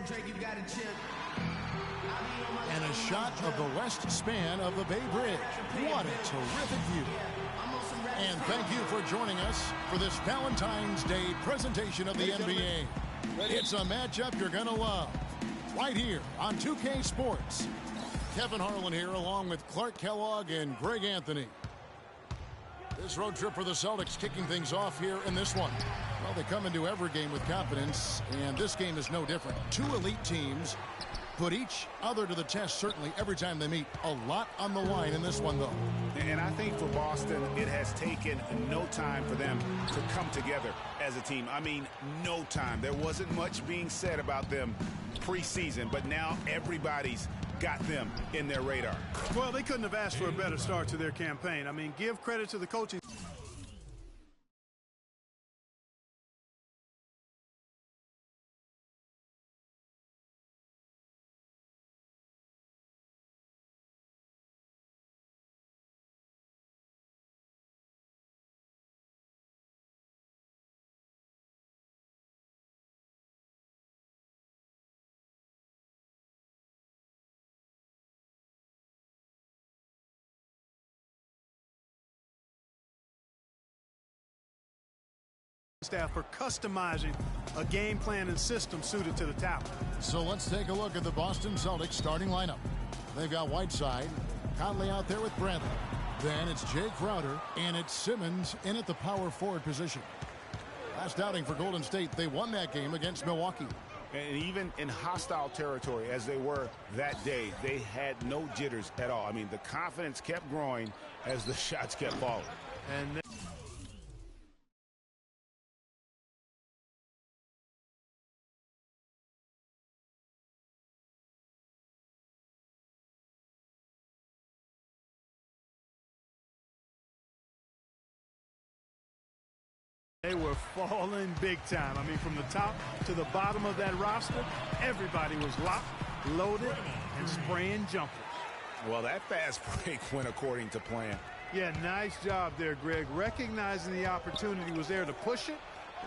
And a shot of the west span of the Bay Bridge. What a terrific view. And thank you for joining us for this Valentine's Day presentation of the NBA. It's a matchup you're going to love. Right here on 2K Sports. Kevin Harlan here along with Clark Kellogg and Greg Anthony. This road trip for the Celtics kicking things off here in this one. Well, they come into every game with confidence, and this game is no different. Two elite teams put each other to the test, certainly, every time they meet. A lot on the line in this one, though. And I think for Boston, it has taken no time for them to come together as a team. I mean, no time. There wasn't much being said about them preseason, but now everybody's got them in their radar. Well, they couldn't have asked for a better start to their campaign. I mean, give credit to the coaching. Staff for customizing a game plan and system suited to the talent. So let's take a look at the Boston Celtics starting lineup. They've got Whiteside, Conley out there with Bradley. Then it's Jay Crowder, and it's Simmons in at the power forward position. Last outing for Golden State, they won that game against Milwaukee. And even in hostile territory, as they were that day, they had no jitters at all. I mean, the confidence kept growing as the shots kept falling. And they were falling big time. I mean, from the top to the bottom of that roster, everybody was locked, loaded, and spraying jumpers. Well, that fast break went according to plan. Yeah, nice job there, Greg. Recognizing the opportunity was there to push it,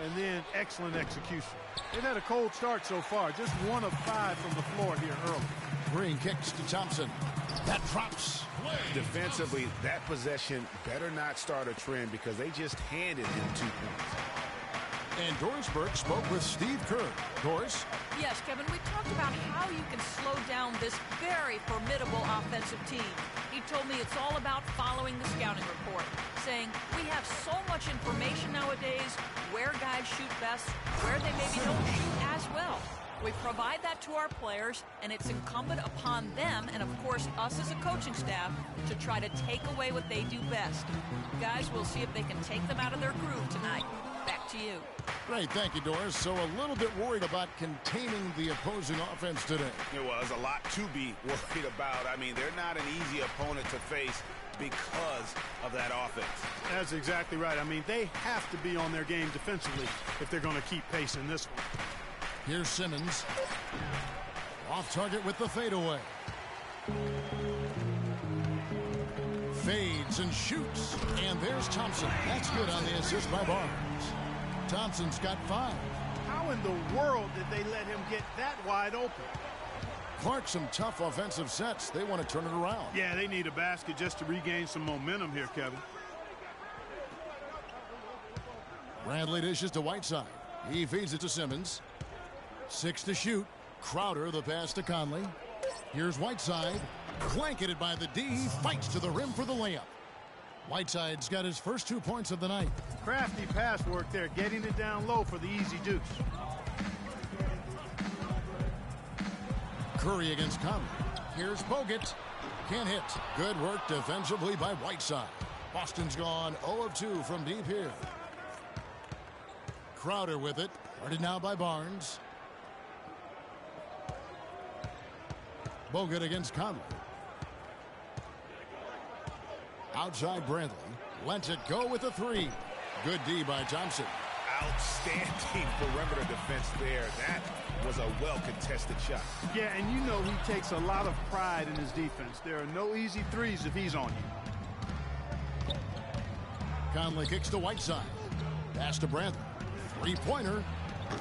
and then excellent execution. They've had a cold start so far, just 1 of 5 from the floor here early. Green kicks to Thompson. That drops. Defensively, that possession better not start a trend because they just handed him 2 points. And Doris Burke spoke with Steve Kerr. Doris? Yes, Kevin, we talked about how you can slow down this very formidable offensive team. He told me it's all about following the scouting report, saying we have so much information nowadays, where guys shoot best, where they maybe don't shoot as well. We provide that to our players, and it's incumbent upon them, and of course us as a coaching staff, to try to take away what they do best. Guys, we'll see if they can take them out of their groove tonight. Back to you. Great, thank you, Doris. So a little bit worried about containing the opposing offense today. Well, there's a lot to be worried about. I mean, they're not an easy opponent to face because of that offense. That's exactly right. I mean, they have to be on their game defensively if they're going to keep pace in this one. Here's Simmons. Off target with the fadeaway. Fades and shoots. And there's Thompson. That's good on the assist by Barnes. Thompson's got 5. How in the world did they let him get that wide open? Clark, some tough offensive sets. They want to turn it around. Yeah, they need a basket just to regain some momentum here, Kevin. Bradley dishes to Whiteside. He feeds it to Simmons. 6 to shoot. Crowder, the pass to Conley. Here's Whiteside. Blanketed by the D. Fights to the rim for the layup. Whiteside's got his first 2 points of the night. Crafty pass work there, getting it down low for the easy deuce. Curry against Conley. Here's Bogut. Can't hit. Good work defensively by Whiteside. Boston's gone 0 of 2 from deep here. Crowder with it. Guarded now by Barnes. Bogut against Conley. Outside Bradley. Lets it go with a 3. Good D by Thompson. Outstanding perimeter defense there. That was a well-contested shot. Yeah, and you know he takes a lot of pride in his defense. There are no easy threes if he's on you. Conley kicks to Whiteside. Pass to Bradley. 3-pointer.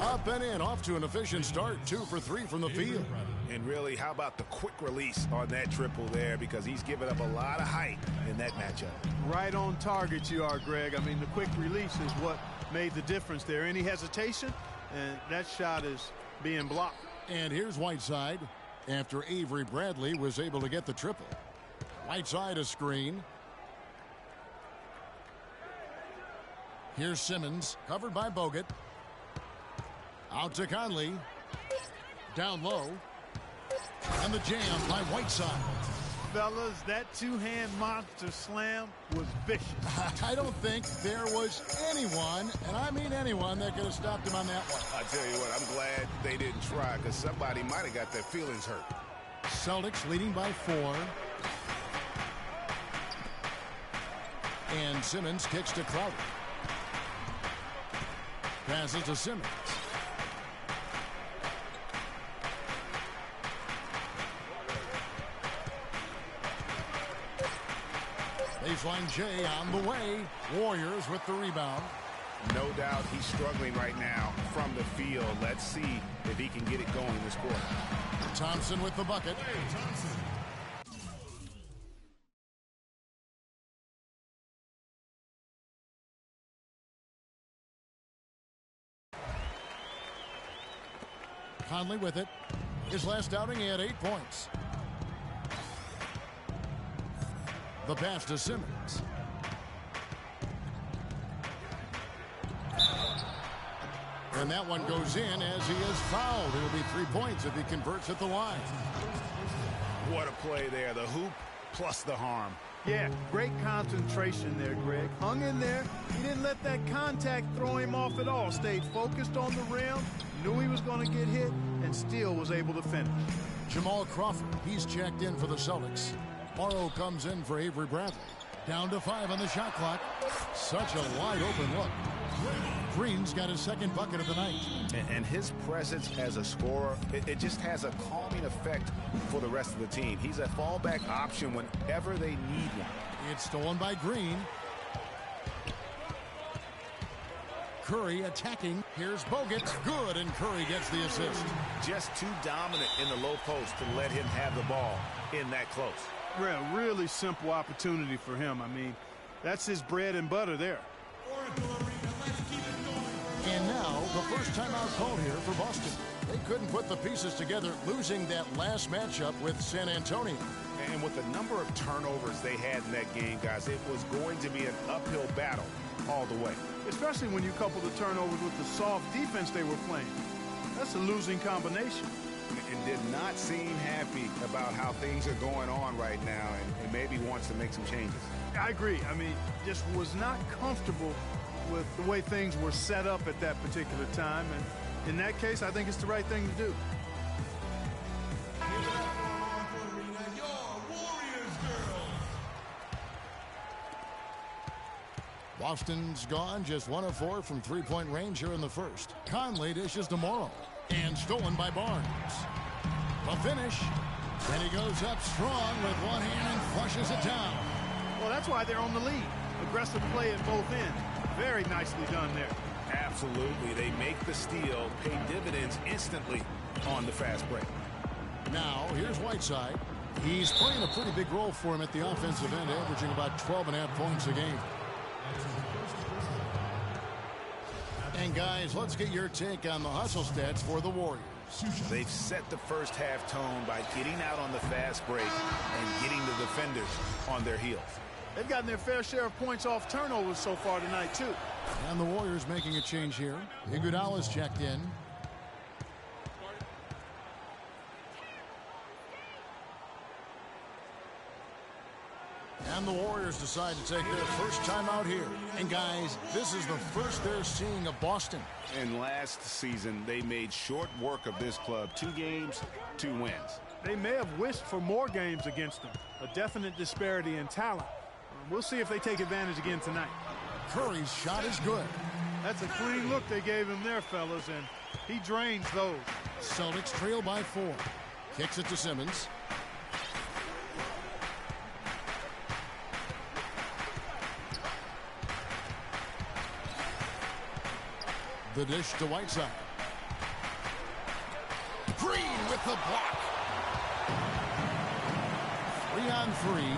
Up and in, off to an efficient start. 2 for 3 from the field. And really, how about the quick release on that triple there? Because he's given up a lot of height in that matchup. Right on target you are, Greg. I mean, the quick release is what made the difference there. Any hesitation, and that shot is being blocked. And here's Whiteside after Avery Bradley was able to get the triple. Whiteside a screen. Here's Simmons, covered by Bogut. Out to Conley. Down low. And the jam by Whiteside. Fellas, that two-hand monster slam was vicious. I don't think there was anyone, and I mean anyone, that could have stopped him on that one. I tell you what, I'm glad they didn't try, because somebody might have got their feelings hurt. Celtics leading by 4. And Simmons kicks to Crowder. Passes to Simmons. Baseline Jay on the way. Warriors with the rebound. No doubt he's struggling right now from the field. Let's see if he can get it going this quarter. Thompson with the bucket. Conley with it. His last outing, he had 8 points. The pass to Simmons. And that one goes in as he is fouled. It'll be 3 points if he converts at the line. What a play there. The hoop plus the harm. Yeah, great concentration there, Greg. Hung in there. He didn't let that contact throw him off at all. Stayed focused on the rim, knew he was going to get hit, and still was able to finish. Jamal Crawford, he's checked in for the Celtics. Morrow comes in for Avery Bradley. Down to 5 on the shot clock. Such a wide open look. Green's got his second bucket of the night. And his presence as a scorer, it just has a calming effect for the rest of the team. He's a fallback option whenever they need one. It's stolen by Green. Curry attacking. Here's Bogut. Good, and Curry gets the assist. Just too dominant in the low post to let him have the ball in that close. Really simple opportunity for him. I mean, that's his bread and butter there. And now, the first timeout called here for Boston. They couldn't put the pieces together, losing that last matchup with San Antonio. And with the number of turnovers they had in that game, guys, it was going to be an uphill battle all the way. Especially when you couple the turnovers with the soft defense they were playing. That's a losing combination. And did not seem happy about how things are going on right now, and maybe wants to make some changes. I agree. I mean, just was not comfortable with the way things were set up at that particular time. And in that case, I think it's the right thing to do. Boston's gone just 1 of 4 from three-point range here in the first. Conley dishes to Morrow. And stolen by Barnes. The finish. And he goes up strong with one hand and flushes it down. Well, that's why they're on the lead. Aggressive play at both ends. Very nicely done there. Absolutely. They make the steal, pay dividends instantly on the fast break. Now, here's Whiteside. He's playing a pretty big role for him at the offensive end, averaging about 12.5 points a game. And guys, let's get your take on the hustle stats for the Warriors. They've set the first half tone by getting out on the fast break and getting the defenders on their heels. They've gotten their fair share of points off turnovers so far tonight, too. And the Warriors making a change here. Iguodala's checked in. And the Warriors decide to take their first time out here. And guys, this is the first they're seeing of Boston. And last season, they made short work of this club. 2 games, 2 wins. They may have wished for more games against them. A definite disparity in talent. We'll see if they take advantage again tonight. Curry's shot is good. That's a clean look they gave him there, fellas, and he drains those. Celtics trail by 4. Kicks it to Simmons. The dish to Whiteside. Green with the block. 3-on-3.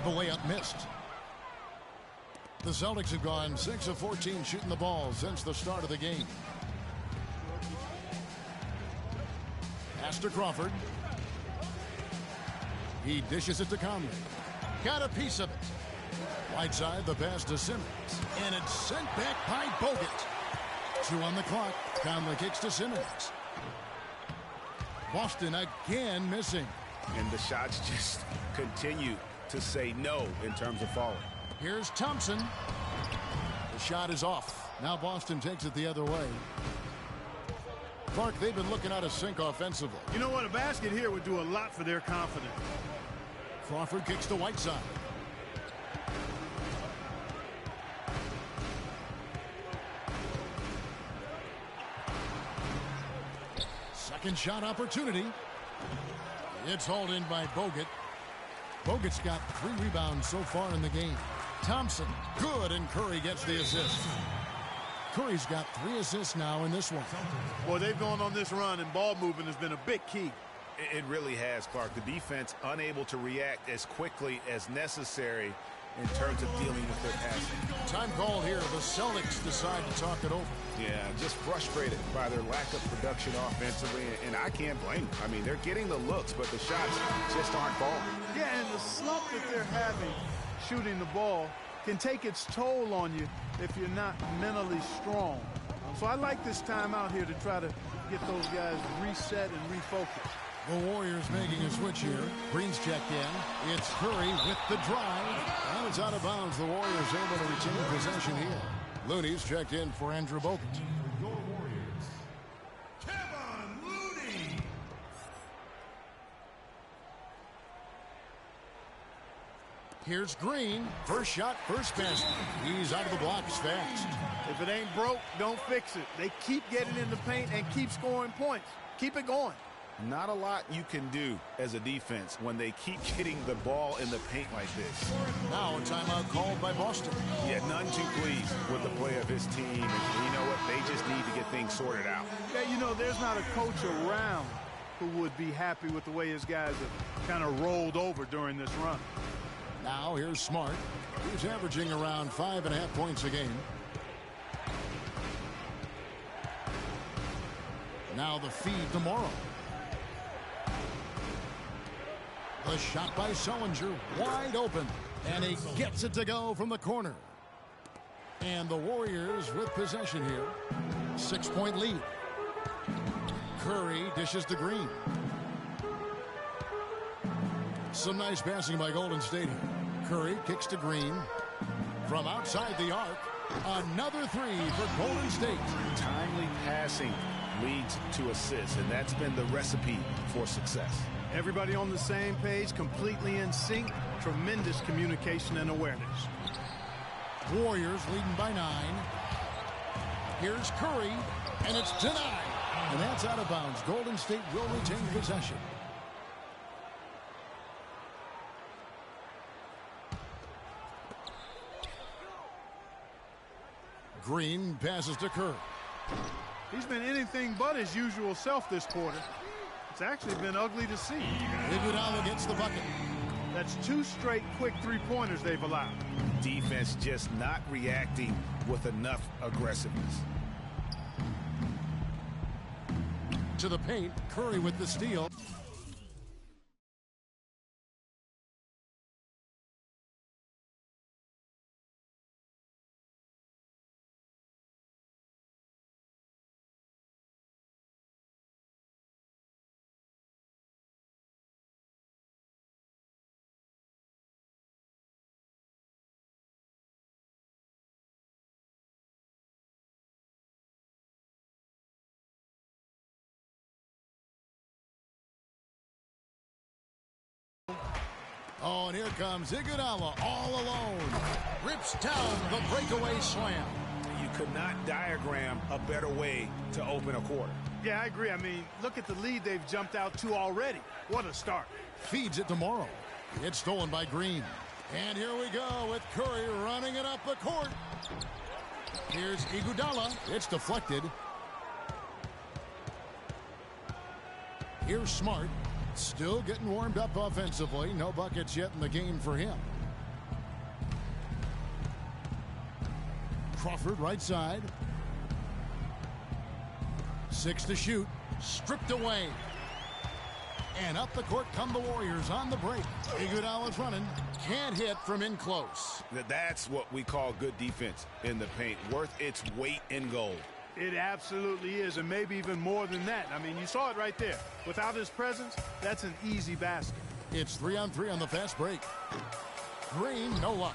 The layup missed. The Celtics have gone 6 of 14 shooting the ball since the start of the game. Pass to Crawford. He dishes it to Conley. Got a piece of it. Right side, the pass to Simmons. And it's sent back by Bogut. 2 on the clock. Conley kicks to Simmons. Boston again missing. And the shots just continue to say no in terms of falling. Here's Thompson. The shot is off. Now Boston takes it the other way. Clark, they've been looking out of sync offensively. You know what? A basket here would do a lot for their confidence. Crawford kicks to Whiteside. Second shot opportunity. It's hauled in by Bogut. Bogut's got 3 rebounds so far in the game. Thompson, good, and Curry gets the assist. Curry's got 3 assists now in this one. Boy, they've gone on this run, and ball movement has been a big key. It really has, Clark. The defense unable to react as quickly as necessary in terms of dealing with their passing. Time called here. The Celtics decide to talk it over. Yeah, just frustrated by their lack of production offensively, and I can't blame them. I mean, they're getting the looks, but the shots just aren't falling. Yeah, and the slump that they're having shooting the ball can take its toll on you if you're not mentally strong. So I like this timeout here to try to get those guys reset and refocused. The Warriors making a switch here. Green's checked in. It's Curry with the drive. And it's out of bounds. The Warriors able to retain possession here. Looney's checked in for Andrew Bogut. Your Warriors, Kevin Looney. Here's Green. First shot, first basket. He's out of the blocks fast. If it ain't broke, don't fix it. They keep getting in the paint and keep scoring points. Keep it going. Not a lot you can do as a defense when they keep getting the ball in the paint like this. Now a timeout called by Boston. Yeah, none too pleased with the play of his team. And you know what? They just need to get things sorted out. Yeah, you know, there's not a coach around who would be happy with the way his guys have kind of rolled over during this run. Now here's Smart. He's averaging around 5.5 points a game. Now the feed to Morrow. The shot by Sullinger, wide open, and he gets it to go from the corner. And the Warriors with possession here. 6-point lead. Curry dishes to Green. Some nice passing by Golden State here. Curry kicks to Green. From outside the arc, another 3 for Golden State. Timely passing leads to assists, and that's been the recipe for success. Everybody on the same page, completely in sync. Tremendous communication and awareness. Warriors leading by 9. Here's Curry, and it's denied. And that's out of bounds. Golden State will retain possession. Green passes to Curry. He's been anything but his usual self this quarter. It's actually been ugly to see. Iguodala gets the bucket. That's 2 straight quick 3-pointers they've allowed. Defense just not reacting with enough aggressiveness. To the paint, Curry with the steal. Oh, and here comes Iguodala all alone. Rips down the breakaway slam. You could not diagram a better way to open a quarter. Yeah, I agree. I mean, look at the lead they've jumped out to already. What a start. Feeds it to Morrow. It's stolen by Green. And here we go with Curry running it up the court. Here's Iguodala. It's deflected. Here's Smart. Still getting warmed up offensively. No buckets yet in the game for him. Crawford right side. 6 to shoot. Stripped away. And up the court come the Warriors on the break. Iguodala's running. Can't hit from in close. That's what we call good defense in the paint. Worth its weight in gold. It absolutely is, and maybe even more than that. I mean, you saw it right there. Without his presence, that's an easy basket. It's 3-on-3 on the fast break. Green, no luck.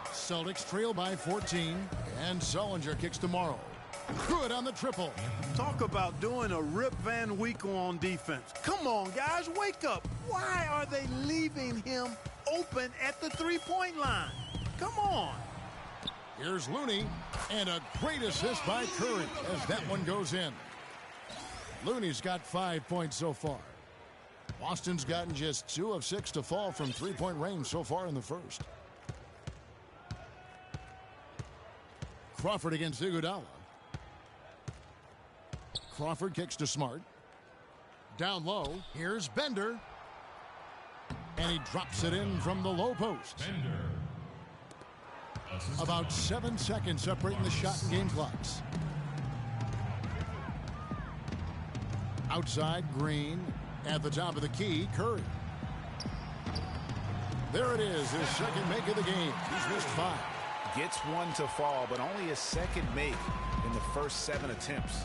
Celtics trail by 14, and Sullinger kicks tomorrow. Good on the triple. Talk about doing a Rip Van Winkle on defense. Come on, guys, wake up. Why are they leaving him open at the three-point line? Come on. Here's Looney, and a great assist by Curry as that one goes in. Looney's got 5 points so far. Boston's gotten just 2 of 6 to fall from three-point range so far in the first. Crawford against Iguodala. Crawford kicks to Smart. Down low, here's Bender. And he drops it in from the low post. About 7 seconds separating the shot and game clocks. Outside, Green. At the top of the key, Curry. There it is, his second make of the game. He's missed 5. Gets one to fall, but only his second make in the first 7 attempts.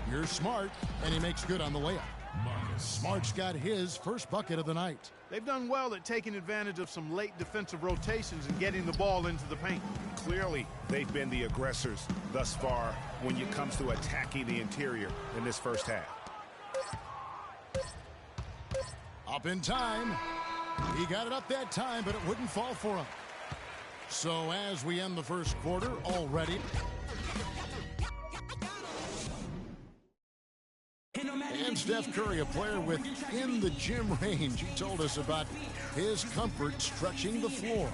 Here's Smart, and he makes good on the layup. Smart's got his first bucket of the night. They've done well at taking advantage of some late defensive rotations and getting the ball into the paint. Clearly, they've been the aggressors thus far when it comes to attacking the interior in this first half. Up in time. He got it up that time, but it wouldn't fall for him. So as we end the first quarter already. And Steph Curry, a player within the gym range. He told us about his comfort stretching the floor.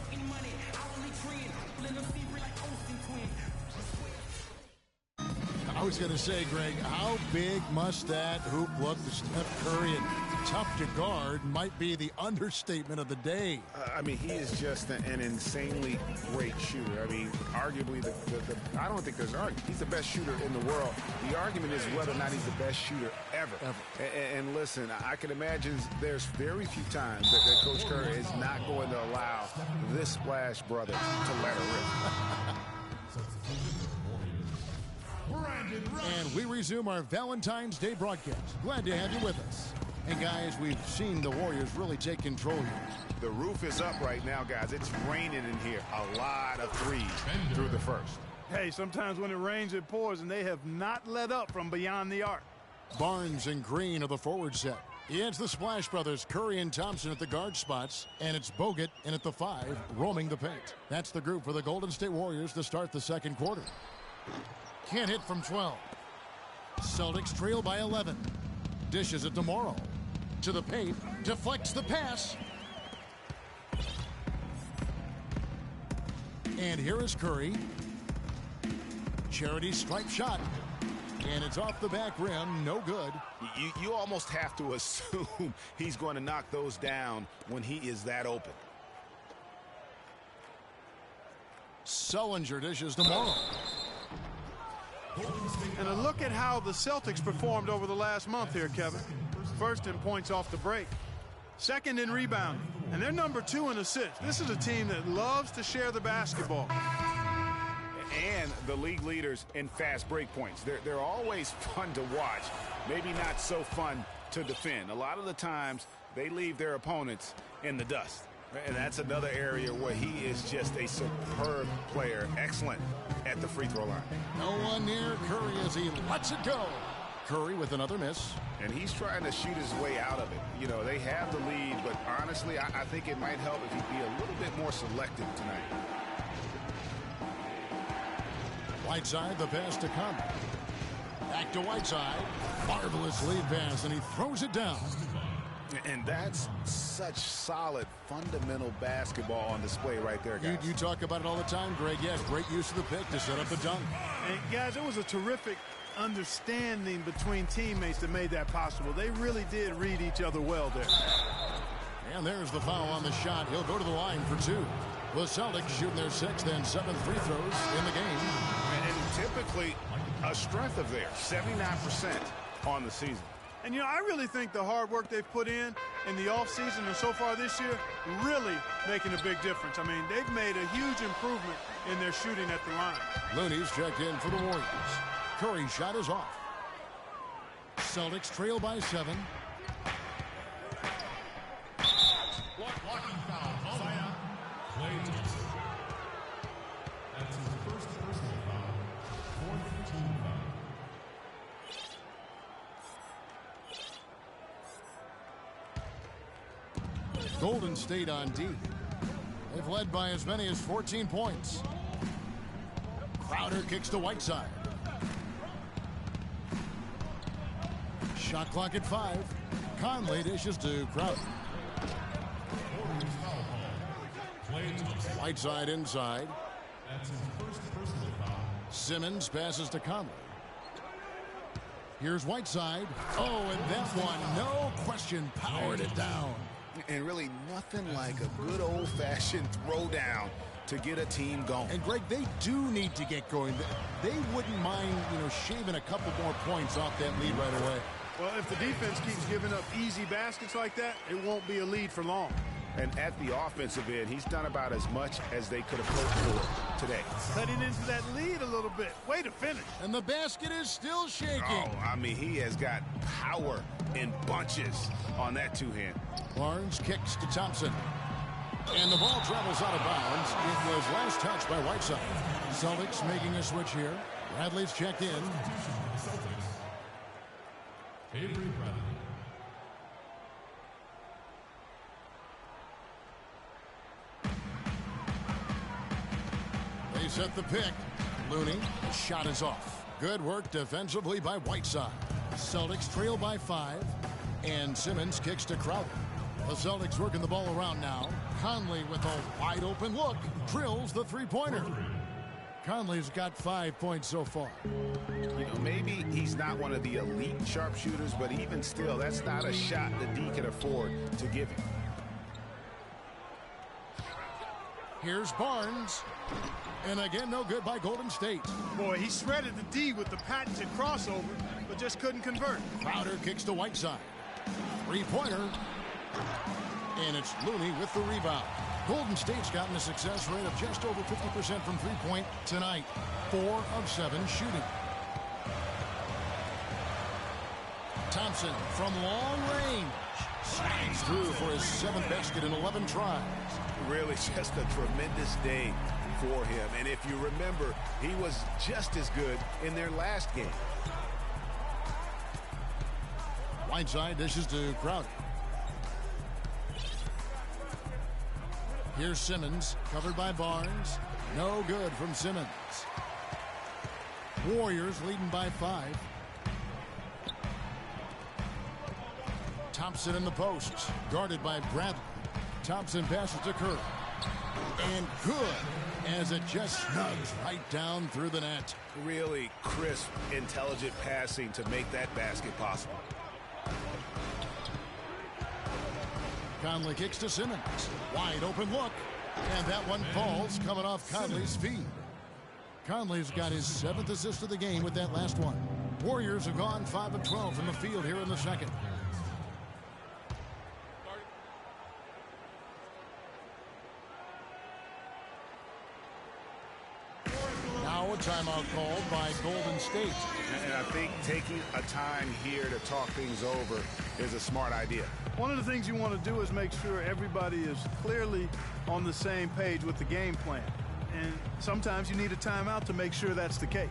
I was going to say, Greg, how big must that hoop look to Steph Curry? And tough to guard might be the understatement of the day. I mean, he is just an insanely great shooter. I mean, arguably, I don't think there's an argument. He's the best shooter in the world. The argument is whether or not he's the best shooter ever. And listen, I can imagine there's very few times that Coach Curry is not going to allow this Splash brother to let her rip. And we resume our Valentine's Day broadcast. Glad to have you with us. And guys, we've seen the Warriors really take control here. The roof is up right now, guys. It's raining in here. A lot of threes through the first. Hey, sometimes when it rains, it pours, and they have not let up from beyond the arc. Barnes and Green are the forward set. It's the Splash Brothers, Curry and Thompson at the guard spots, and it's Bogut in at the 5, roaming the paint. That's the group for the Golden State Warriors to start the second quarter. Can't hit from 12. Celtics trail by 11. Dishes it to Morrow. To the paint. Deflects the pass. And here is Curry. Charity stripe shot. And it's off the back rim. No good. You almost have to assume he's going to knock those down when he is that open. Sullinger dishes to Morrow. And a look at how the Celtics performed over the last month here, Kevin. First in points off the break. Second in rebounding. And they're number 2 in assists. This is a team that loves to share the basketball. And the league leaders in fast break points. They're always fun to watch. Maybe not so fun to defend. A lot of the times they leave their opponents in the dust. And that's another area where he is just a superb player. Excellent at the free throw line. No one near Curry as he lets it go. Curry with another miss. And he's trying to shoot his way out of it. You know, they have the lead, but honestly, I think it might help if he'd be a little bit more selective tonight. Whiteside, the pass to come. Back to Whiteside. Marvelous lead pass, and he throws it down. And that's such solid, fundamental basketball on display right there, guys. You talk about it all the time, Greg. Yes, great use of the pick to set up the dunk. And guys, it was a terrific understanding between teammates that made that possible. They really did read each other well there. And there's the foul on the shot. He'll go to the line for two. The Celtics shooting their 6th and 7th free throws in the game. And typically a strength of theirs, 79% on the season. And, I really think the hard work they've put in the offseason and so far this year really making a big difference. I mean, they've made a huge improvement in their shooting at the line. Looney's checked in for the Warriors. Curry's shot is off. Celtics trail by 7. Blocking foul. Klay Thompson. That's his first personal foul. 4th team foul. Golden State on D. They've led by as many as 14 points. Crowder kicks to Whiteside. Shot clock at 5. Conley dishes to Crowder. Whiteside inside. That's his first personal foul. Simmons passes to Conley. Here's Whiteside. Oh, and that one, no question, powered it down. And really nothing like a good old-fashioned throwdown to get a team going. And, Greg, they do need to get going. They wouldn't mind, shaving a couple more points off that lead right away. Well, if the defense keeps giving up easy baskets like that, it won't be a lead for long. And at the offensive end, he's done about as much as they could have hoped for today. Cutting into that lead a little bit. Way to finish. And the basket is still shaking. Oh, I mean, he has got power in bunches on that two-hand. Barnes kicks to Thompson. And the ball travels out of bounds. It was last touched by Whiteside. Celtics making a switch here. Bradley's checked in. Celtics. Avery Bradley. They set the pick. Looney, shot is off. Good work defensively by Whiteside. Celtics trail by 5. And Simmons kicks to Crowder. The Celtics working the ball around now. Conley with a wide open look. Drills the three-pointer. Conley's got 5 points so far. Maybe he's not one of the elite sharpshooters, but even still, that's not a shot that D can afford to give him. Here's Barnes. And again, no good by Golden State. Boy, he shredded the D with the patented crossover, but just couldn't convert. Crowder kicks to Whiteside. Three-pointer. And it's Looney with the rebound. Golden State's gotten a success rate of just over 50% from three-point tonight. 4 of 7 shooting. Thompson from long range. Slides through for his 7th basket in 11 tries. Really just a tremendous day for him. And if you remember, he was just as good in their last game. Whiteside dishes to Crowder. Here's Simmons, covered by Barnes. No good from Simmons. Warriors leading by 5. Thompson in the post, guarded by Bradley. Thompson passes to Curry. And good, as it just snugs right down through the net. Really crisp, intelligent passing to make that basket possible. Conley kicks to Simmons. Wide open look. And that one falls coming off Conley's feet. Conley's got his 7th assist of the game with that last one. Warriors have gone 5 of 12 from the field here in the second. Now a timeout called by Golden State. And I think taking a time here to talk things over is a smart idea. One of the things you want to do is make sure everybody is clearly on the same page with the game plan. And sometimes you need a timeout to make sure that's the case.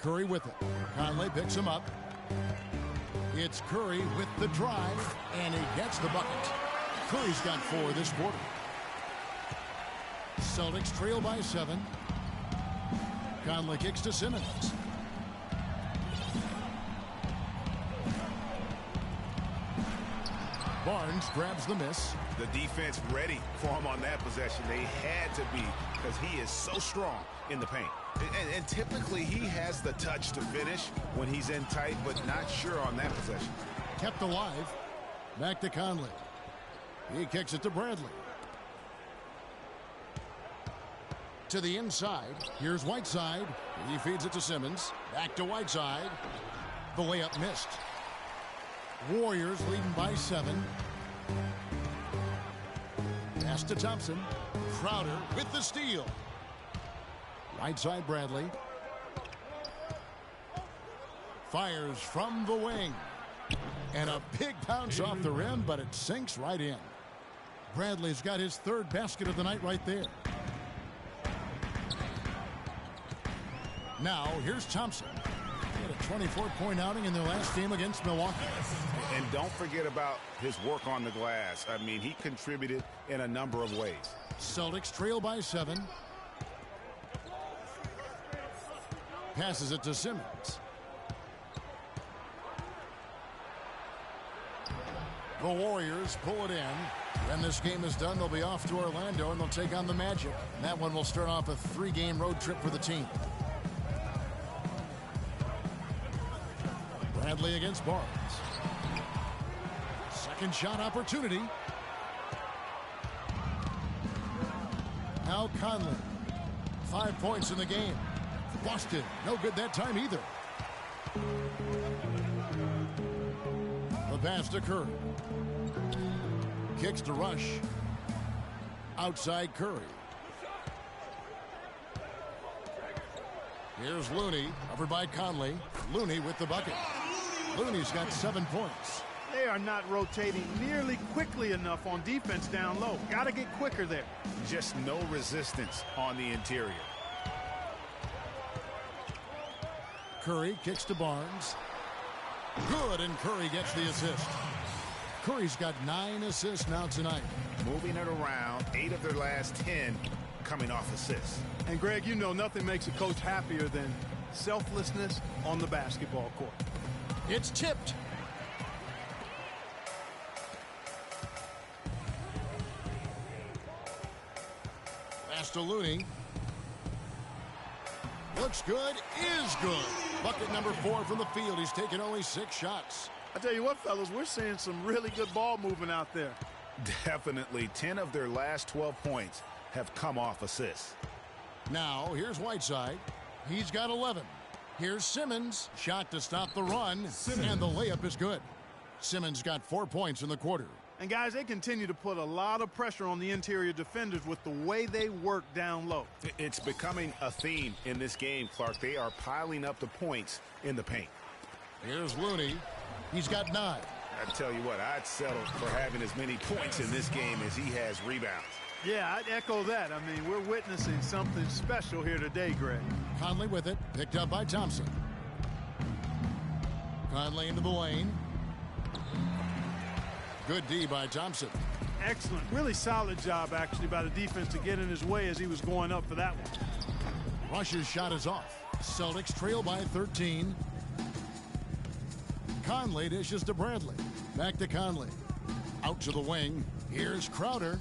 Curry with it. Conley picks him up. It's Curry with the drive, and he gets the bucket. Curry's got 4 this quarter. Celtics trail by 7. Conley kicks to Simmons. Barnes grabs the miss. The defense ready for him on that possession. They had to be, because he is so strong in the paint. And typically he has the touch to finish when he's in tight, but not sure on that possession. Kept alive. Back to Conley. He kicks it to Bradley. To the inside. Here's Whiteside. He feeds it to Simmons. Back to Whiteside. The layup missed. Warriors leading by 7. Pass to Thompson. Crowder with the steal. Whiteside Bradley. Fires from the wing. And a big bounce off the rim, but it sinks right in. Bradley's got his 3rd basket of the night right there. Now, here's Thompson. He had a 24-point outing in their last game against Milwaukee. And don't forget about his work on the glass. I mean, he contributed in a number of ways. Celtics trail by 7. Passes it to Simmons. The Warriors pull it in. When this game is done, they'll be off to Orlando, and they'll take on the Magic. And that one will start off a 3-game road trip for the team. Bradley against Barnes. Second shot opportunity. Now Conley. 5 points in the game. Boston, no good that time either. The pass to Curry. Kicks to Rush. Outside Curry. Here's Looney, covered by Conley. Looney with the bucket. Looney's got 7 points. They are not rotating nearly quickly enough on defense down low. Got to get quicker there. Just no resistance on the interior. Curry kicks to Barnes. Good, and Curry gets the assist. Curry's got 9 assists now tonight. Moving it around, 8 of their last 10 coming off assists. And Greg, you know nothing makes a coach happier than selflessness on the basketball court. It's tipped. Pass to Looney. Looks good, is good. Bucket number 4 from the field. He's taken only 6 shots. I tell you what, fellas, we're seeing some really good ball movement out there. Definitely. 10 of their last 12 points have come off assists. Now, here's Whiteside. He's got 11. Here's Simmons. Shot to stop the run. And the layup is good. Simmons got 4 points in the quarter. And, guys, they continue to put a lot of pressure on the interior defenders with the way they work down low. It's becoming a theme in this game, Clark. They are piling up the points in the paint. Here's Looney. He's got 9. I tell you what, I'd settle for having as many points in this game as he has rebounds. Yeah, I'd echo that. I mean, we're witnessing something special here today, Greg. Conley with it. Picked up by Thompson. Conley into the lane. Good D by Thompson. Excellent. Really solid job, actually, by the defense to get in his way as he was going up for that one. Rush's shot is off. Celtics trail by 13. Conley dishes to Bradley. Back to Conley. Out to the wing. Here's Crowder.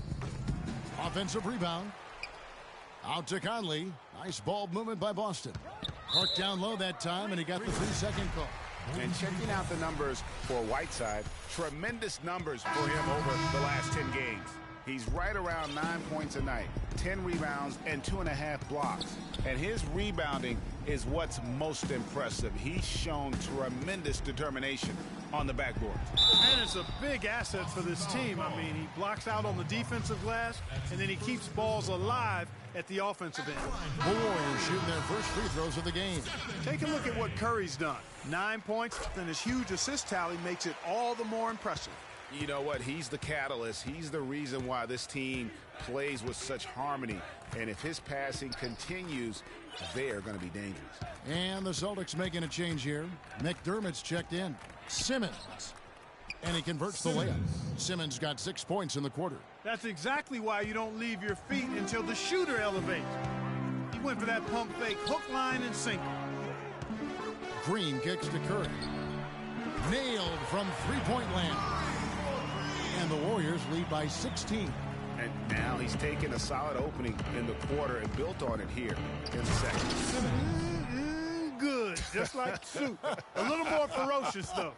Offensive rebound. Out to Conley. Nice ball movement by Boston. Clark down low that time, and he got the 3-second call. And checking out the numbers for Whiteside, tremendous numbers for him over the last 10 games. He's right around 9 points a night, 10 rebounds, and 2.5 blocks. And his rebounding is what's most impressive. He's shown tremendous determination on the backboard. And it's a big asset for this team. I mean, he blocks out on the defensive glass, and then he keeps balls alive at the offensive end. The Warriors shooting their first free throws of the game. Take a look at what Curry's done. 9 points, and his huge assist tally makes it all the more impressive. You know what? He's the catalyst. He's the reason why this team plays with such harmony. And if his passing continues they're going to be dangerous. And the Celtics making a change here. McDermott's checked in. Simmons. And he converts the layup. Simmons got 6 points in the quarter. That's exactly why you don't leave your feet until the shooter elevates. He went for that pump fake, hook, line, and sinker. Green kicks to Curry. Nailed from three-point land. And the Warriors lead by 16. And now he's taken a solid opening in the quarter and built on it here in the second. Good, just like soup. A little more ferocious, though.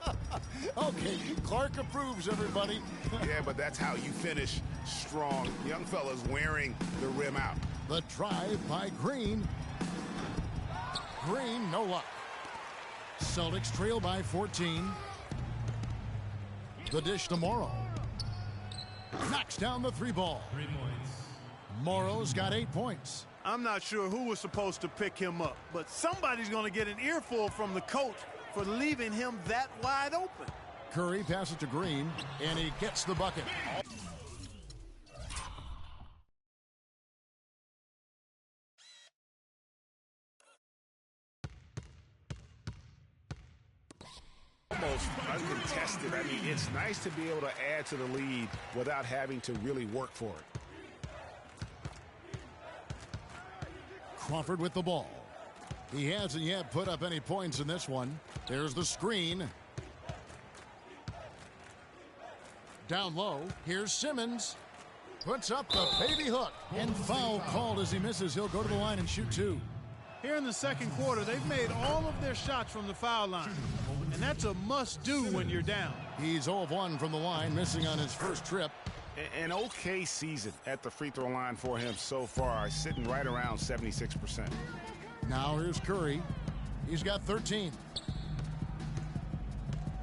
Okay, Clark approves, everybody. Yeah, but that's how you finish strong. Young fella's wearing the rim out. The drive by Green. Green, no luck. Celtics trail by 14. The dish to Morrow. Knocks down the three ball. 3 points. Morrow's got 8 points. I'm not sure who was supposed to pick him up, but somebody's going to get an earful from the coach for leaving him that wide open. Curry passes to Green, and he gets the bucket. Almost uncontested. I mean, it's nice to be able to add to the lead without having to really work for it. Crawford with the ball. He hasn't yet put up any points in this one. There's the screen. Down low. Here's Simmons. Puts up the baby hook. And foul called as he misses. He'll go to the line and shoot 2. Here in the second quarter, they've made all of their shots from the foul line. And that's a must-do when you're down. He's 0 of 1 from the line, missing on his first trip. An okay season at the free throw line for him so far, sitting right around 76%. Now here's Curry. He's got 13.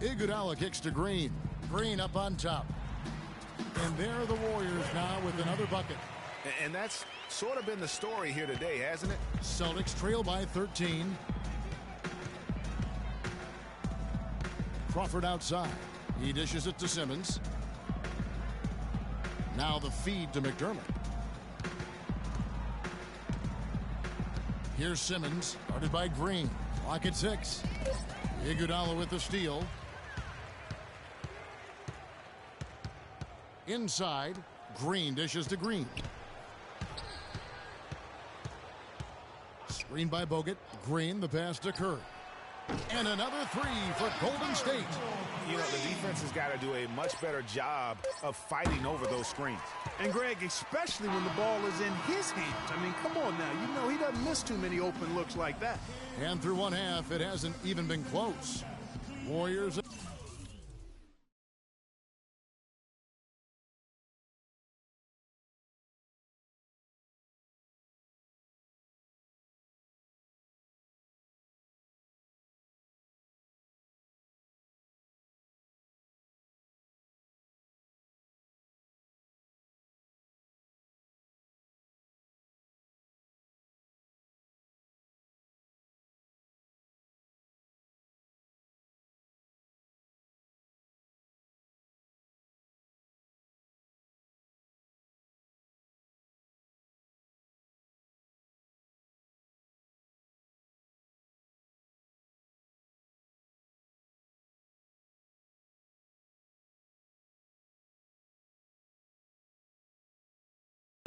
Iguodala kicks to Green. Green up on top. And there are the Warriors now with another bucket. And that's sort of been the story here today, hasn't it? Celtics trail by 13. Crawford outside. He dishes it to Simmons. Now the feed to McDermott. Here's Simmons, guarded by Green. Clock at 6. Iguodala with the steal. Inside, Green dishes to Green. Screen by Bogut. Green, the pass to Curry. And another 3 for Golden State. You know, the defense has got to do a much better job of fighting over those screens. And, Greg, especially when the ball is in his hands. I mean, come on now. You know he doesn't miss too many open looks like that. And through one half, it hasn't even been close. Warriors.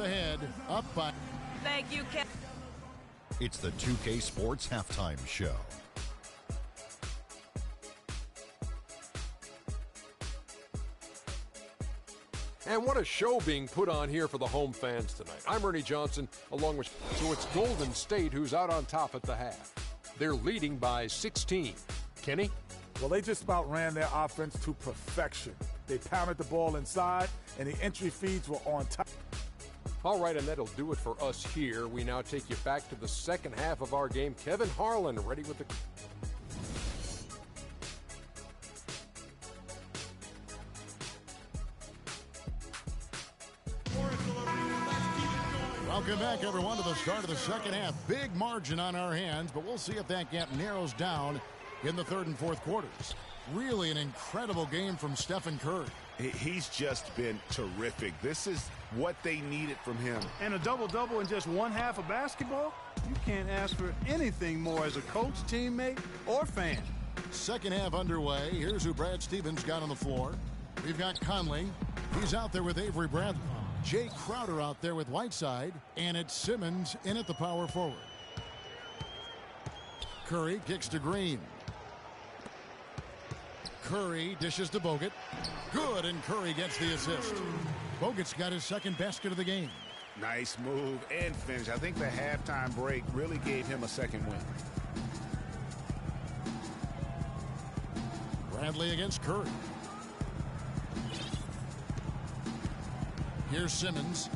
Ahead, up by. Thank you, Ken. It's the 2K Sports Halftime Show. And what a show being put on here for the home fans tonight. I'm Ernie Johnson, along with... So it's Golden State who's out on top at the half. They're leading by 16. Kenny? Well, they just about ran their offense to perfection. They pounded the ball inside, and the entry feeds were on top. All right, and that'll do it for us here. We now take you back to the second half of our game. Kevin Harlan ready with the... Welcome back, everyone, to the start of the second half. Big margin on our hands, but we'll see if that gap narrows down in the third and fourth quarters. Really an incredible game from Stephen Curry. He's just been terrific. This is what they needed from him. And a double-double in just one half of basketball? You can't ask for anything more as a coach, teammate, or fan. Second half underway. Here's who Brad Stevens got on the floor. We've got Conley. He's out there with Avery Bradley. Jay Crowder out there with Whiteside. And it's Simmons in at the power forward. Curry kicks to Green. Curry dishes to Bogut. Good, and Curry gets the assist. Bogut's got his second basket of the game. Nice move and finish. I think the halftime break really gave him a second win. Bradley against Curry. Here's Simmons.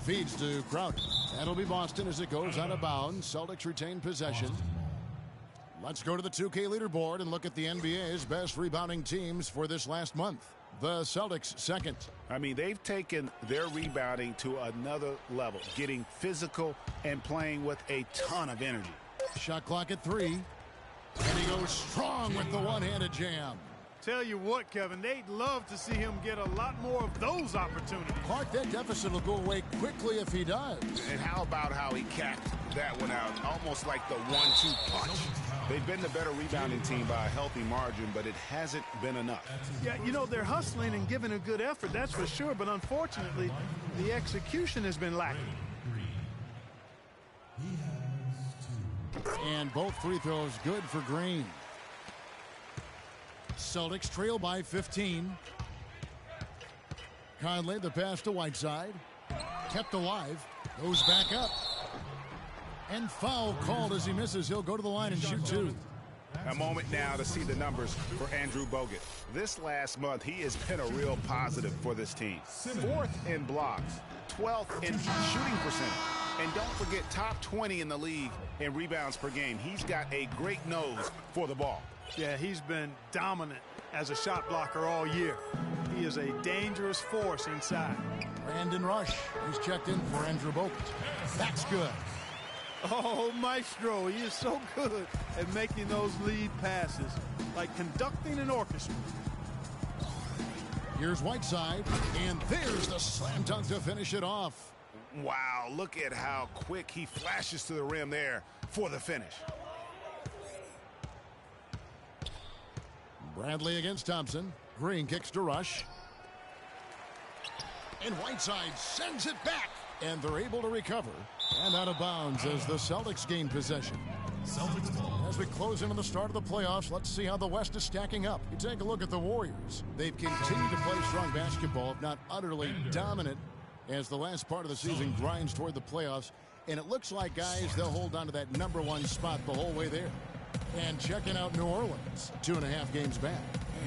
Feeds to Crowder. That'll be Boston as it goes out of bounds. Celtics retain possession. Let's go to the 2K leaderboard and look at the NBA's best rebounding teams for this last month. The Celtics second. I mean, they've taken their rebounding to another level, getting physical and playing with a ton of energy. Shot clock at 3. And he goes strong with the one-handed jam. Tell you what, Kevin, they'd love to see him get a lot more of those opportunities. Clark, that deficit will go away quickly if he does. And how about how he capped that one out? Almost like the 1-2 punch. They've been the better rebounding team by a healthy margin, but it hasn't been enough. Yeah, you know, they're hustling and giving a good effort, that's for sure. But unfortunately, the execution has been lacking. And both free throws good for Green. Celtics trail by 15. Conley, the pass to Whiteside. Kept alive. Goes back up. And foul called as he misses. He'll go to the line and shoot 2. A moment now to see the numbers for Andrew Bogut. This last month, he has been a real positive for this team. 4th in blocks, 12th in shooting percentage. And don't forget, top 20 in the league in rebounds per game. He's got a great nose for the ball. Yeah, he's been dominant as a shot blocker all year. He is a dangerous force inside. Brandon Rush is checked in for Andrew Bogut. That's good. Oh, Maestro, he is so good at making those lead passes, like conducting an orchestra. Here's Whiteside, and there's the slam dunk to finish it off. Wow, look at how quick he flashes to the rim there for the finish. Bradley against Thompson. Green kicks to Rush. And Whiteside sends it back. And they're able to recover. And out of bounds as the Celtics gain possession. Celtics ball. As we close into the start of the playoffs, let's see how the West is stacking up. You take a look at the Warriors. They've continued to play strong basketball, if not utterly dominant, as the last part of the season grinds toward the playoffs. And it looks like, guys, they'll hold on to that #1 spot the whole way there. And checking out New Orleans, 2.5 games back.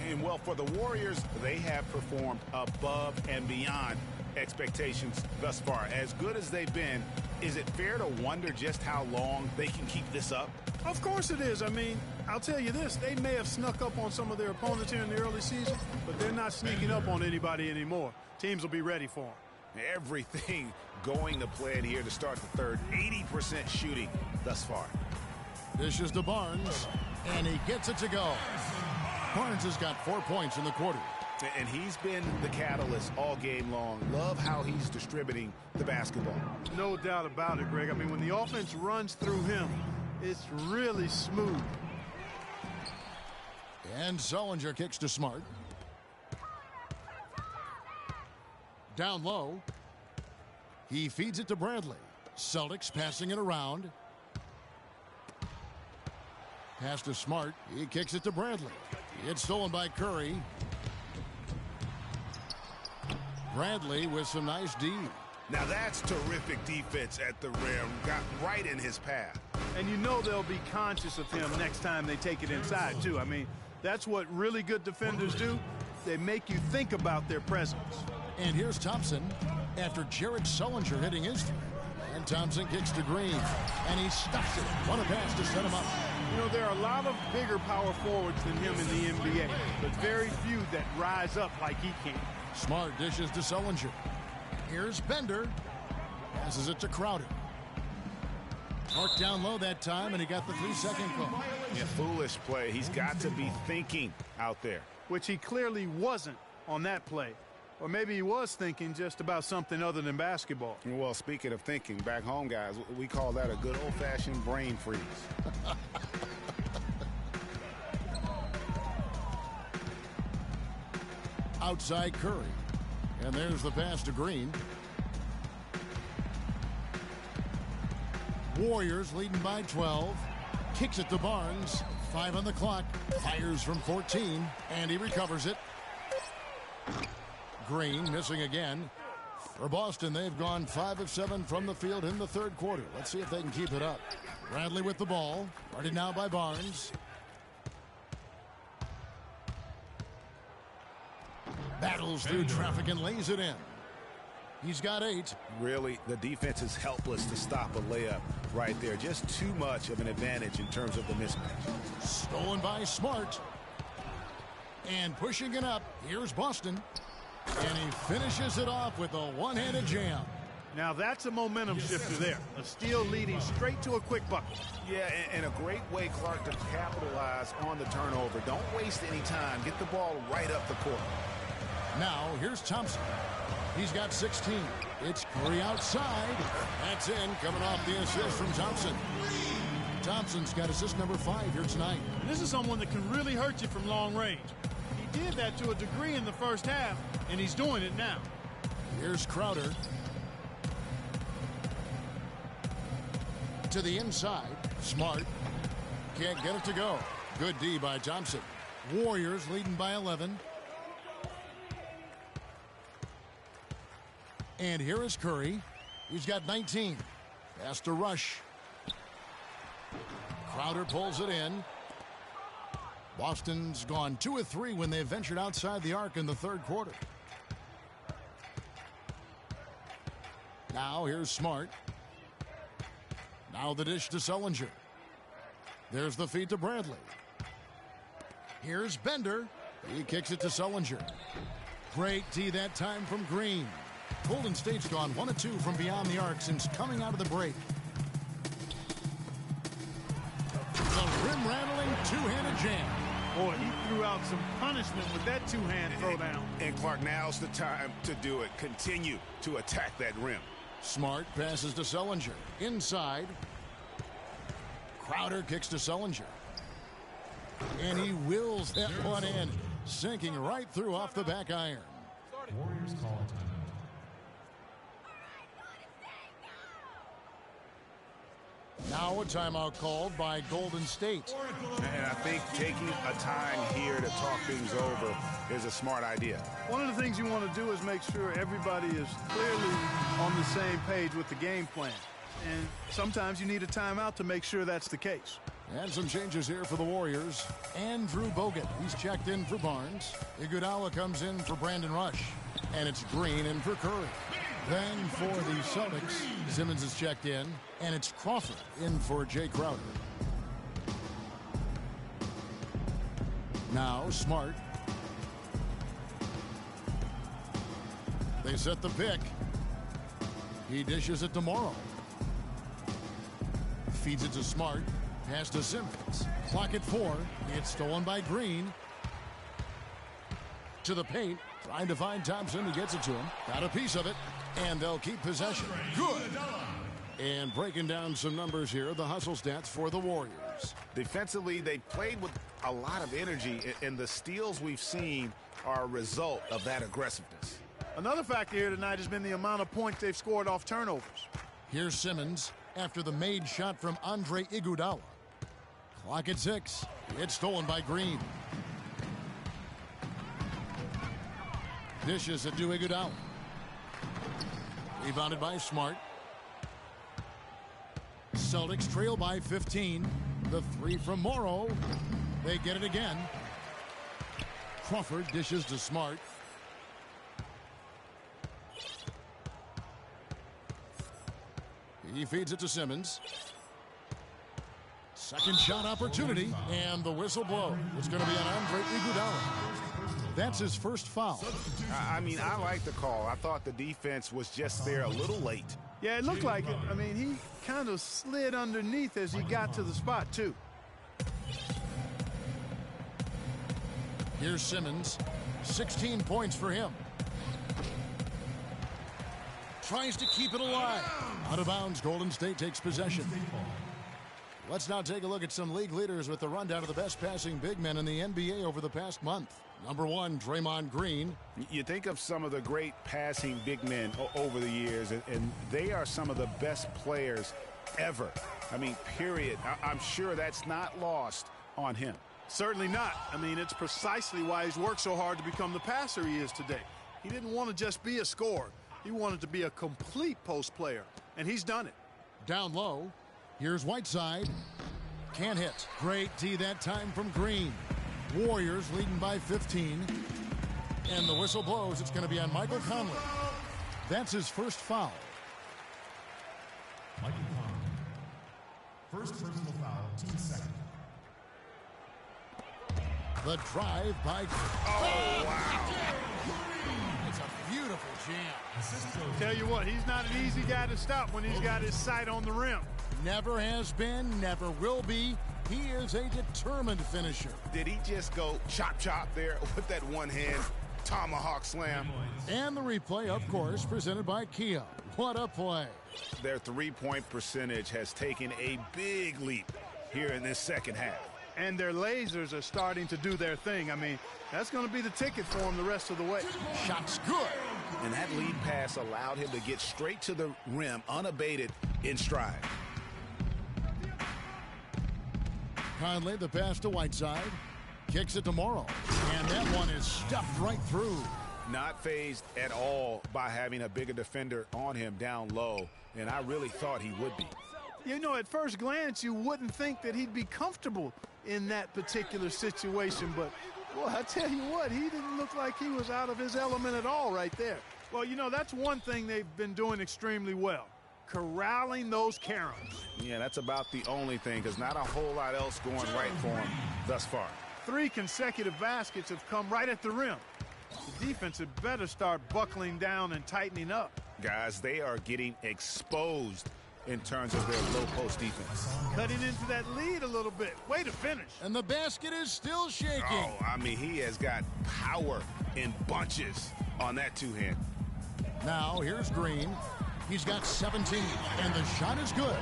And, well, for the Warriors, they have performed above and beyond expectations thus far. As good as they've been, is it fair to wonder just how long they can keep this up? Of course it is. I mean, I'll tell you this. They may have snuck up on some of their opponents here in the early season, but they're not sneaking up on anybody anymore. Teams will be ready for them. Everything going to plan here to start the third. 80% shooting thus far. Dishes to Barnes, and he gets it to go. Barnes has got 4 points in the quarter. And he's been the catalyst all game long. Love how he's distributing the basketball. No doubt about it, Greg. I mean, when the offense runs through him, it's really smooth. And Sullinger kicks to Smart. Down low. He feeds it to Bradley. Celtics passing it around. Pass to Smart. He kicks it to Bradley. It's stolen by Curry. Bradley with some nice D. Now that's terrific defense at the rim. Got right in his path. And you know they'll be conscious of him next time they take it inside, too. I mean, that's what really good defenders do. They make you think about their presence. And here's Thompson after Jared Sullinger hitting his three. And Thompson kicks to Green. And he stuffs it. What a pass to set him up. You know, there are a lot of bigger power forwards than him in the NBA, but very few that rise up like he can. Smart dishes to Sullinger. Here's Bender. Passes it to Crowder. Marked down low that time, and he got the 3-second call. Yeah, foolish play. He's got to be thinking out there. Which he clearly wasn't on that play. Or maybe he was thinking just about something other than basketball. Well, speaking of thinking, back home, guys, we call that a good old-fashioned brain freeze. Outside Curry. And there's the pass to Green. Warriors leading by 12. Kicks it to Barnes. 5 on the clock. Fires from 14. And he recovers it. Green missing again. For Boston, they've gone 5 of 7 from the field in the third quarter. Let's see if they can keep it up. Bradley with the ball. Guarded now by Barnes. Battles through traffic and lays it in. He's got 8. Really, the defense is helpless to stop a layup right there. Just too much of an advantage in terms of the mismatch. Stolen by Smart. And pushing it up, here's Boston. And he finishes it off with a one-handed jam. Now that's a momentum shifter there. A steal leading straight to a quick bucket. Yeah, and a great way, Clark, to capitalize on the turnover. Don't waste any time. Get the ball right up the court. Now, here's Thompson. He's got 16. It's Curry outside. That's in, coming off the assist from Thompson. Thompson's got assist number 5 here tonight. And this is someone that can really hurt you from long range. He did that to a degree in the first half, and he's doing it now. Here's Crowder. To the inside. Smart. Can't get it to go. Good D by Thompson. Warriors leading by 11. And here is Curry. He's got 19. Pass to Rush. Crowder pulls it in. Boston's gone 2 of 3 when they ventured outside the arc in the third quarter. Now here's Smart. Now the dish to Sullinger. There's the feed to Bradley. Here's Bender. He kicks it to Sullinger. Great D that time from Green. Golden State's gone 1 of 2 from beyond the arc since coming out of the break. The rim-rattling two-handed jam. Boy, he threw out some punishment with that two-hand throwdown. And Clark, now's the time to do it. Continue to attack that rim. Smart passes to Sullinger. Inside. Crowder kicks to Sullinger. And he wills that one in. Sinking right through off the back iron. Warriors call a timeout. Now a timeout called by Golden State. And I think taking a time here to talk things over is a smart idea. One of the things you want to do is make sure everybody is clearly on the same page with the game plan. And sometimes you need a timeout to make sure that's the case. And some changes here for the Warriors. Andrew Bogut, he's checked in for Barnes. Iguodala comes in for Brandon Rush. And it's Green in for Curry. Then for the Celtics, Simmons is checked in. And it's Crawford in for Jay Crowder. Now Smart. They set the pick. He dishes it to Morrow. Feeds it to Smart. Pass to Simmons. Clock at 4. It's stolen by Green. To the paint. Trying to find Thompson. He gets it to him. Got a piece of it. And they'll keep possession. Good. And breaking down some numbers here, the hustle stats for the Warriors. Defensively, they played with a lot of energy, and the steals we've seen are a result of that aggressiveness. Another factor here tonight has been the amount of points they've scored off turnovers. Here's Simmons after the made shot from Andre Iguodala. Clock at 6. It's stolen by Green. Dishes it to Iguodala. Rebounded by Smart. Celtics trail by 15. The 3 from Morrow. They get it again. Crawford dishes to Smart. He feeds it to Simmons. Second shot opportunity, and the whistle blows. It's going to be on Andre Iguodala. That's his first foul. I mean, I like the call. I thought the defense was just there a little late. Yeah, it looked like it. I mean, he kind of slid underneath as he got to the spot, too. Here's Simmons. 16 points for him. Tries to keep it alive. Out of bounds, Golden State takes possession. Let's now take a look at some league leaders with the rundown of the best passing big men in the NBA over the past month. Number 1, Draymond Green. You think of some of the great passing big men over the years, and they are some of the best players ever. I mean, period. I'm sure that's not lost on him. Certainly not. I mean, it's precisely why he's worked so hard to become the passer he is today. He didn't want to just be a scorer. He wanted to be a complete post player, and he's done it. Down low, here's Whiteside. Can't hit. Great D that time from Green. Warriors leading by 15. And the whistle blows. It's going to be on Michael Conley. That's his first foul. Michael Conley. First personal foul, team second. The drive by... Oh, wow. It's a beautiful jam. Tell you what, he's not an easy guy to stop when he's got his sight on the rim. Never has been, never will be. He is a determined finisher. Did he just go chop there with that one hand tomahawk slam? And the replay, of course, presented by Kia. What a play. Their three-point percentage has taken a big leap here in this second half. And their lasers are starting to do their thing. I mean, that's going to be the ticket for him the rest of the way. Shot's good. And that lead pass allowed him to get straight to the rim unabated in stride. Conley, the pass to Whiteside. Kicks it to Morrow. And that one is stuffed right through. Not fazed at all by having a bigger defender on him down low. And I really thought he would be. You know, at first glance, you wouldn't think that he'd be comfortable in that particular situation. But, well, I tell you what, he didn't look like he was out of his element at all right there. Well, you know, that's one thing they've been doing extremely well. Corralling those Karens. Yeah, that's about the only thing, because not a whole lot else going right for him thus far. 3 consecutive baskets have come right at the rim. The defense had better start buckling down and tightening up. Guys, they are getting exposed in terms of their low post defense. Cutting into that lead a little bit. Way to finish. And the basket is still shaking. Oh, I mean, he has got power in bunches on that two-hand. Now, here's Green. He's got 17, and the shot is good.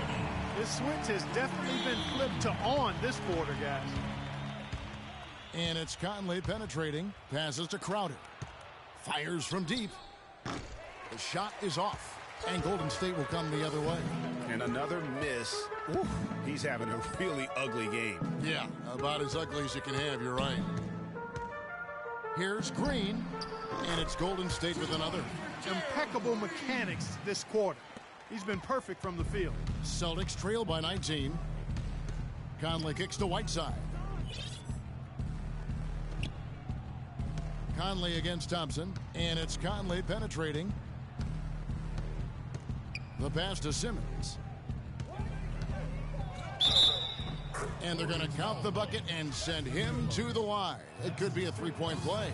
This switch has definitely been flipped to on this quarter, guys. And it's Conley penetrating. Passes to Crowder. Fires from deep. The shot is off. And Golden State will come the other way. And another miss. Ooh, he's having a really ugly game. Yeah, about as ugly as you can have, you're right. Here's Green. And it's Golden State with another. Impeccable mechanics this quarter. He's been perfect from the field. Celtics trail by 19. Conley kicks to Whiteside. Conley against Thompson. And it's Conley penetrating. The pass to Simmons. And they're going to count the bucket and send him to the wide. It could be a three-point play.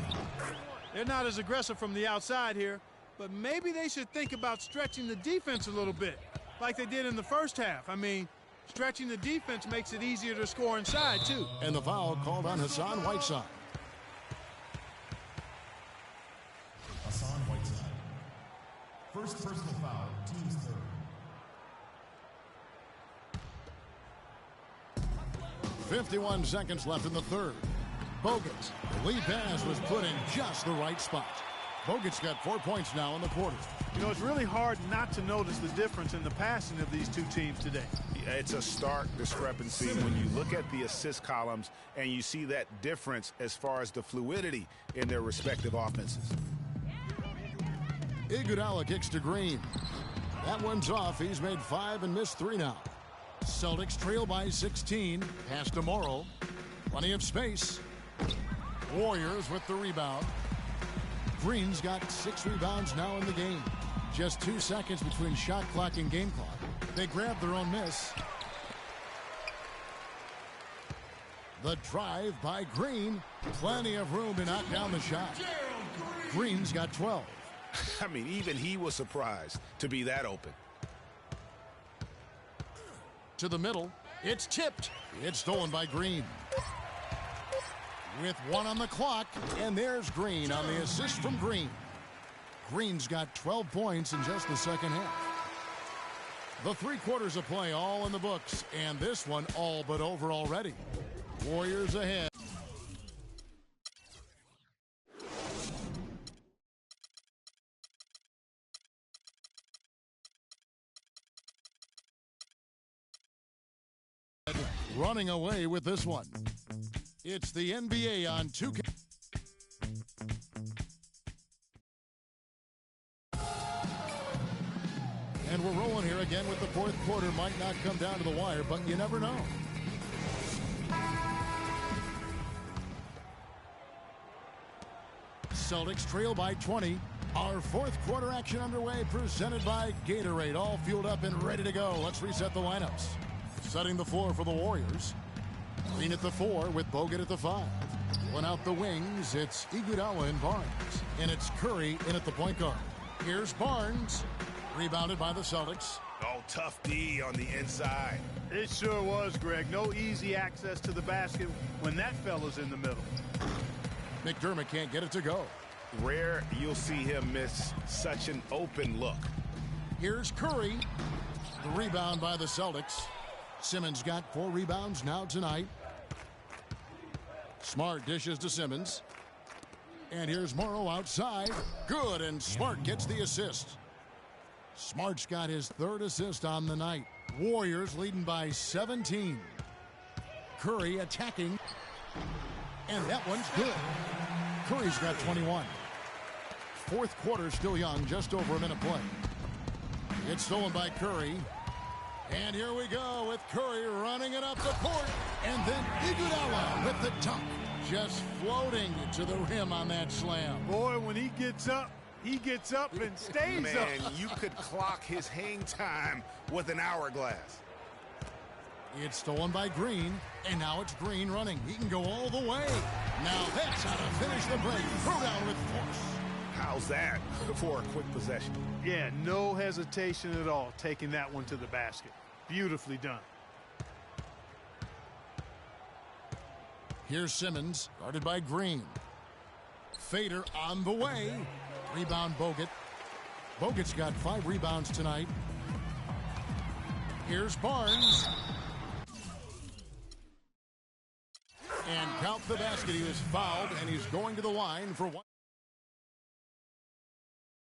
They're not as aggressive from the outside here, but maybe they should think about stretching the defense a little bit, like they did in the first half. I mean, stretching the defense makes it easier to score inside, too. And the foul called on Hassan Whiteside. Hassan Whiteside. First personal foul, team's third. 51 seconds left in the third. Bogut, the lead pass was put in just the right spot. Bogut's got 4 points now in the quarter. You know, it's really hard not to notice the difference in the passing of these two teams today. It's a stark discrepancy when you look at the assist columns and you see that difference as far as the fluidity in their respective offenses. Iguodala kicks to Green. That one's off. He's made 5 and missed 3 now. Celtics trail by 16. Pass to Morrow. Plenty of space. Warriors with the rebound. Green's got 6 rebounds now in the game. Just 2 seconds between shot clock and game clock. They grab their own miss. The drive by Green. Plenty of room to knock down the shot. Green's got 12. I mean, even he was surprised to be that open. To the middle. It's tipped. It's stolen by Green. with 1 on the clock, and there's Green on the assist from Green. Green's got 12 points in just the second half. The 3 quarters of play all in the books, and this one all but over already. Warriors ahead. Running away with this one. It's the NBA on 2K. And we're rolling here again with the fourth quarter. Might not come down to the wire, but you never know. Celtics trail by 20. Our fourth quarter action underway, presented by Gatorade. All fueled up and ready to go. Let's reset the lineups. Setting the floor for the Warriors. Green at the 4 with Bogut at the 5. One out the wings, it's Iguodala and Barnes. And it's Curry in at the point guard. Here's Barnes. Rebounded by the Celtics. Oh, tough D on the inside. It sure was, Greg. No easy access to the basket when that fella's in the middle. McDermott can't get it to go. Rare you'll see him miss such an open look. Here's Curry. The rebound by the Celtics. Simmons got 4 rebounds now tonight. Smart dishes to Simmons. And here's Morrow outside. Good, and Smart gets the assist. Smart's got his 3rd assist on the night. Warriors leading by 17. Curry attacking. And that one's good. Curry's got 21. Fourth quarter still young, just over a minute play. It's stolen by Curry. And here we go with Curry running it up the court. And then Iguodala with the dunk. Just floating to the rim on that slam. Boy, when he gets up and stays up. Man, you could clock his hang time with an hourglass. It's stolen by Green, and now it's Green running. He can go all the way. Now that's how to finish the break. Throw down with force. How's that for a quick possession? Yeah, no hesitation at all, taking that one to the basket. Beautifully done. Here's Simmons, guarded by Green. Fader on the way. Rebound Bogut. Bogut's got 5 rebounds tonight. Here's Barnes. And count the basket. He was fouled, and he's going to the line for one.